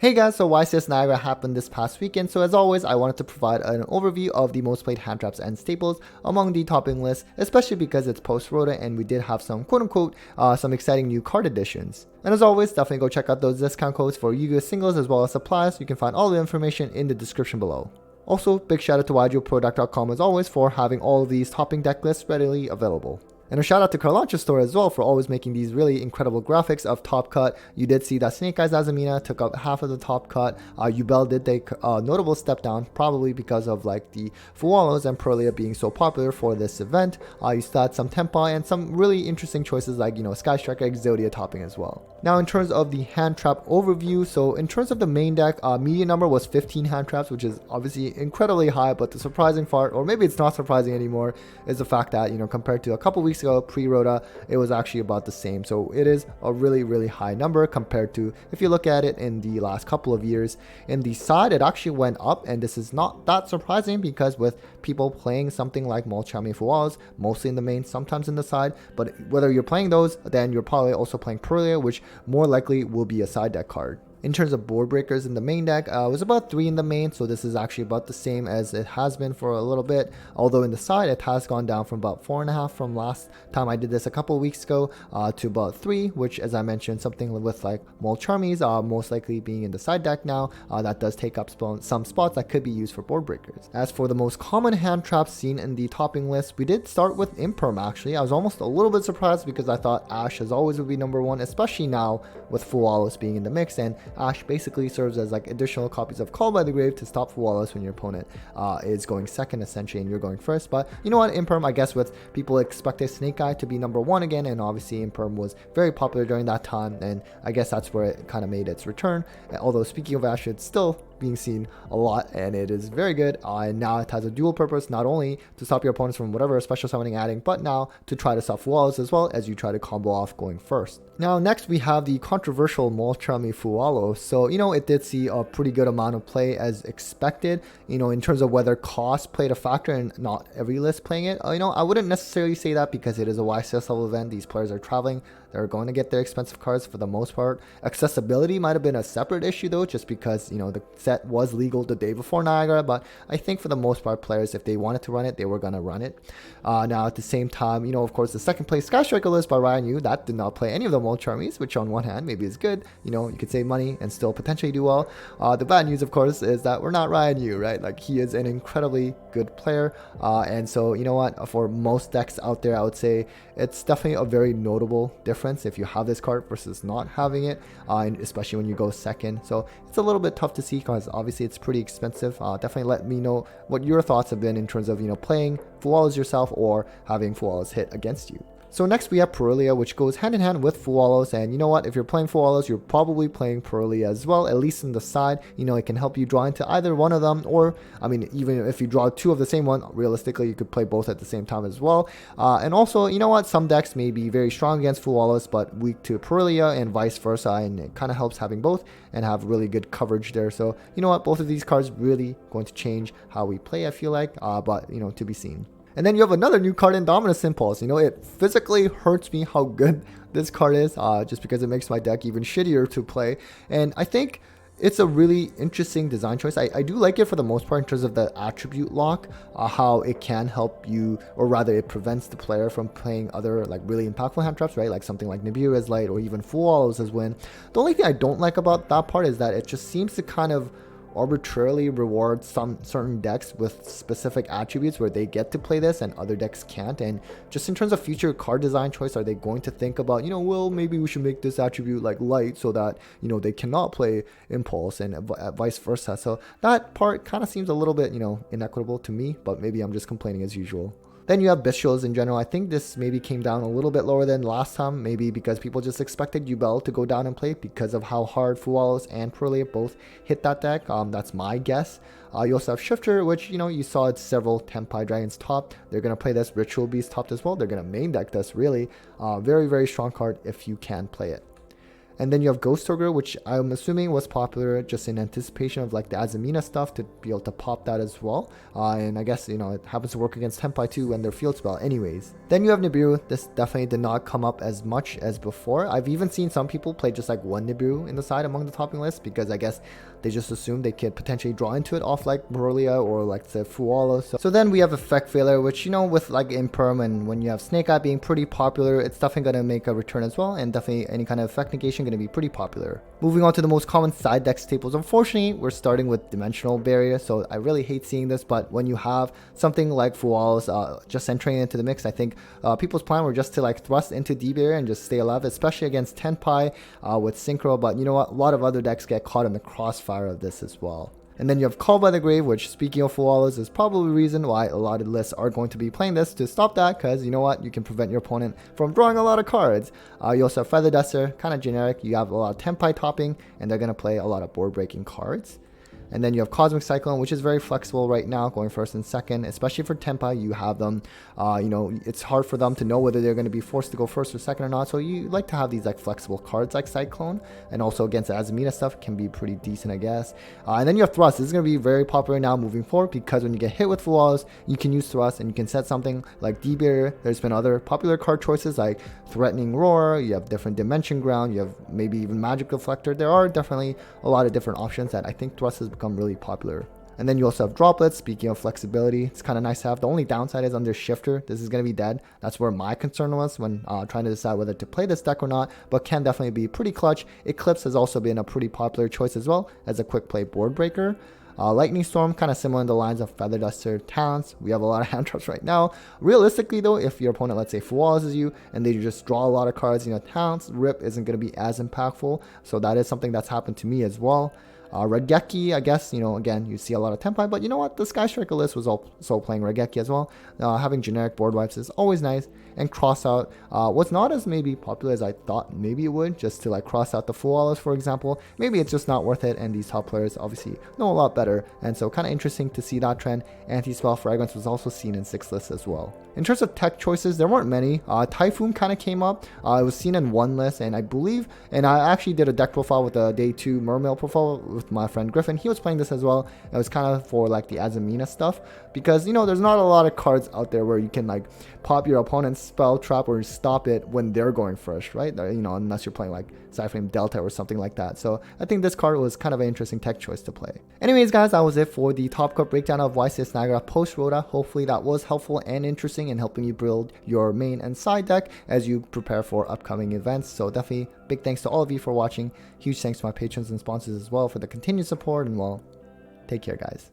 Hey guys, so YCS Niagara happened this past weekend, so as always I wanted to provide an overview of the most played hand traps and staples among the topping list, especially because it's post ROTA and we did have some quote unquote some exciting new card additions. And as always, definitely go check out those discount codes for Yu-Gi-Oh singles as well as supplies. You can find all the information in the description below. Also, big shout out to YGOPro.com as always for having all of these topping deck lists readily available. And a shout out to Carlancha's store as well for always making these really incredible graphics of top cut. You did see that Snake Eyes Azamina took up half of the top cut. Yubel did take a notable step down, probably because of like the Fuwalos and Perlia being so popular for this event. You still had some Tenpai and some really interesting choices like, Sky Striker Exodia topping as well. Now in terms of the hand trap overview, so in terms of the main deck, median number was 15 hand traps, which is obviously incredibly high, but the surprising part, or maybe it's not surprising anymore, is the fact that, compared to a couple weeks ago pre-ROTA, it was actually about the same. So it is a really high number compared to if you look at it in the last couple of years. In the side, it actually went up, and this is not that surprising because with people playing something like Molchami Fuwalos, mostly in the main, sometimes in the side, but whether you're playing those, then you're probably also playing Perlia, which more likely will be a side deck card. In terms of board breakers in the main deck, it was about 3 in the main, so this is actually about the same as it has been for a little bit, although in the side it has gone down from about 4.5 from last time I did this a couple of weeks ago to about 3, which, as I mentioned, something with like Molcharmies most likely being in the side deck now. That does take up some spots that could be used for board breakers. As for the most common hand traps seen in the topping list, we did start with Imperm actually. I was almost a little bit surprised because I thought Ash as always would be number 1, especially now with Fuwalos being in the mix, and Ash basically serves as like additional copies of Call by the Grave to stop Fuwalos when your opponent is going second essentially and you're going first. But you know what, Imperm, I guess with people expected Snake Eye to be number 1 again, and obviously Imperm was very popular during that time, and I guess that's where it kind of made its return. Although speaking of Ash, it's still being seen a lot and it is very good, and now it has a dual purpose, not only to stop your opponents from whatever special summoning adding, but now to try to stop Fuwalos as well as you try to combo off going first. Now next we have the controversial Molchami Fuwalo. So it did see a pretty good amount of play as expected, in terms of whether cost played a factor and not every list playing it. I wouldn't necessarily say that because it is a YCS level event. These players are traveling, they're going to get their expensive cards for the most part. Accessibility might have been a separate issue though, just because the set was legal the day before Niagara, but I think for the most part players, if they wanted to run it, they were going to run it. Now at the same time, of course the second place Sky Striker list by Ryan Yu, that did not play any of the Molcharmies, which on one hand maybe is good, you could save money and still potentially do well. The bad news of course is that we're not Ryan Yu, right? Like, he is an incredibly good player, and so for most decks out there, I would say it's definitely a very notable difference if you have this card versus not having it, and especially when you go second. So it's a little bit tough to see because obviously it's pretty expensive. Definitely let me know what your thoughts have been in terms of playing Fuwalos yourself or having Fuwalos hit against you. So next we have Perlia, which goes hand in hand with Fuwalos, and you know what, if you're playing Fuwalos, you're probably playing Perlia as well, at least in the side. It can help you draw into either one of them, or I mean, even if you draw 2 of the same one, realistically you could play both at the same time as well. And also, you know what, some decks may be very strong against Fuwalos but weak to Perlia and vice versa, and it kind of helps having both and have really good coverage there. So you know what, both of these cards really going to change how we play, I feel like, but to be seen. And then you have another new card, Indominus Impulse. It physically hurts me how good this card is, just because it makes my deck even shittier to play. And I think it's a really interesting design choice. I do like it for the most part in terms of the attribute lock, how it can help you, or rather it prevents the player from playing other like really impactful hand traps, right? Like something like Nibiru's Light or even Fuwalos as Win. The only thing I don't like about that part is that it just seems to kind of arbitrarily reward some certain decks with specific attributes where they get to play this and other decks can't. And just in terms of future card design choice, are they going to think about, well, maybe we should make this attribute like light so that they cannot play impulse, and vice versa. So that part kind of seems a little bit inequitable to me, but maybe I'm just complaining as usual. Then you have Bestials in general. I think this maybe came down a little bit lower than last time, maybe because people just expected Yubel to go down and play because of how hard Fuwalos and Perlia both hit that deck. That's my guess. You also have Shifter, which you saw it's several Tenpai Dragons top. They're going to play this. Ritual Beast topped as well. They're going to main deck this, really. Very strong card if you can play it. And then you have Ghost Ogre, which I'm assuming was popular just in anticipation of like the Azamina stuff to be able to pop that as well. And I guess, it happens to work against Tenpai too and their field spell anyways. Then you have Nibiru. This definitely did not come up as much as before. I've even seen some people play just like one Nibiru in the side among the topping list because I guess they just assume they could potentially draw into it off like Borrelia or like the Fuala. So then we have Effect Failure, which with like Imperm and when you have Snake Eye being pretty popular, it's definitely going to make a return as well, and definitely any kind of effect negation going to be pretty popular. Moving on to the most common side deck staples. Unfortunately, we're starting with Dimensional Barrier, so I really hate seeing this, but when you have something like Fuala's just entering into the mix, I think people's plan were just to like thrust into D-Barrier and just stay alive, especially against Tenpai with Synchro, but you know what, a lot of other decks get caught in the crossfire of this as well. And then you have Call by the Grave, which, speaking of Fualas, is probably the reason why a lot of lists are going to be playing this to stop that, because you know what, you can prevent your opponent from drawing a lot of cards. You also have Feather Duster, kind of generic. You have a lot of Tenpai topping, and they're going to play a lot of board breaking cards. And then you have Cosmic Cyclone, which is very flexible right now, going first and second, especially for Tenpai. You have them, it's hard for them to know whether they're going to be forced to go first or second or not. So you like to have these like flexible cards like Cyclone, and also against the Azamina stuff can be pretty decent, I guess. And then you have Thrust. This is going to be very popular now moving forward because when you get hit with Fualas, you can use Thrust and you can set something like D-Barrier. There's been other popular card choices like Threatening Roar. You have different Dimension Ground. You have maybe even Magic Deflector. There are definitely a lot of different options that I think Thrust has become really popular. And then you also have Droplets. Speaking of flexibility, it's kind of nice to have. The only downside is under Shifter. This is going to be dead. That's where my concern was when trying to decide whether to play this deck or not, but can definitely be pretty clutch. Eclipse has also been a pretty popular choice as well as a quick play board breaker. Lightning Storm, kind of similar in the lines of Feather Duster, Talents. We have a lot of hand traps right now. Realistically though, if your opponent, let's say Fualas is you, and they just draw a lot of cards, Talents, Rip isn't going to be as impactful. So that is something that's happened to me as well. Regeki, I guess, again, you see a lot of Tenpai, but you know what? The Sky Striker list was also playing Regeki as well. Having generic board wipes is always nice. And Cross Out was not as maybe popular as I thought maybe it would, just to like cross out the Fualas, for example. Maybe it's just not worth it, and these top players obviously know a lot better. And so kind of interesting to see that trend. Anti-Spell Fragrance was also seen in 6 lists as well. In terms of tech choices, there weren't many. Typhoon kind of came up. It was seen in 1 list, and I believe, and I actually did a deck profile with a day 2 Mermail profile with my friend Griffin. He was playing this as well. It was kind of for like the Azamina stuff, because there's not a lot of cards out there where you can like pop your opponent's spell trap or stop it when they're going first, right? Unless you're playing like Cyframe Delta or something like that. So I think this card was kind of an interesting tech choice to play. Anyways guys, that was it for the top card breakdown of YCS Niagara post ROTA. Hopefully that was helpful and interesting in helping you build your main and side deck as you prepare for upcoming events. So definitely big thanks to all of you for watching. Huge thanks to my patrons and sponsors as well for the continued support, and well, take care guys.